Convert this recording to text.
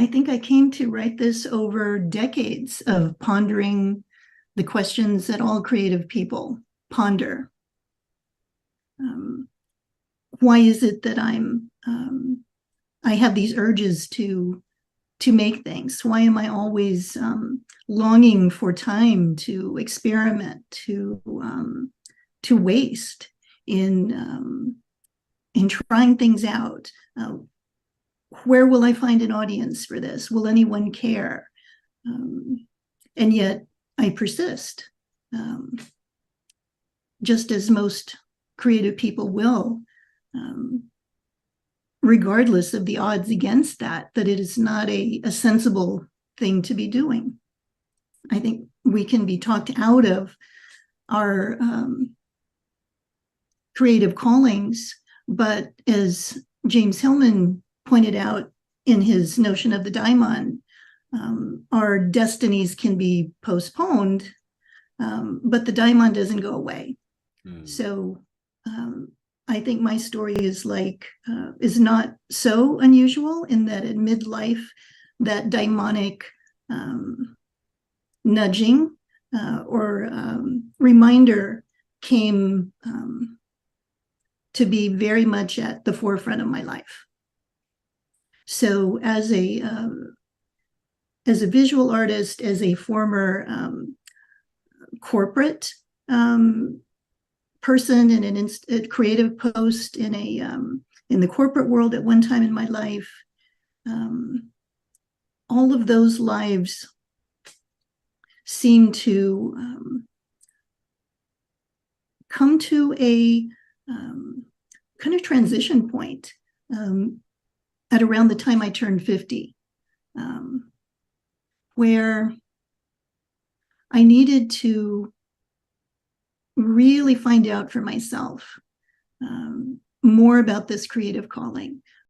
I think I came to write this over decades of pondering the questions that all creative people ponder. Why is it that I have these urges to make things? Why am I always longing for time to experiment, to waste in trying things out? Where will I find an audience for this? Will anyone care? And yet I persist, just as most creative people will, regardless of the odds against that it is not a sensible thing to be doing. I think we can be talked out of our creative callings, but as James Hillman pointed out in his notion of the daemon, our destinies can be postponed, but the daemon doesn't go away. So I think my story is not so unusual in that in midlife, that daimonic nudging or reminder came to be very much at the forefront of my life. So as a visual artist, as a former corporate person in a creative post in the corporate world at one time in my life, all of those lives seem to come to a kind of transition point at around the time I turned 50, where I needed to really find out for myself more about this creative calling,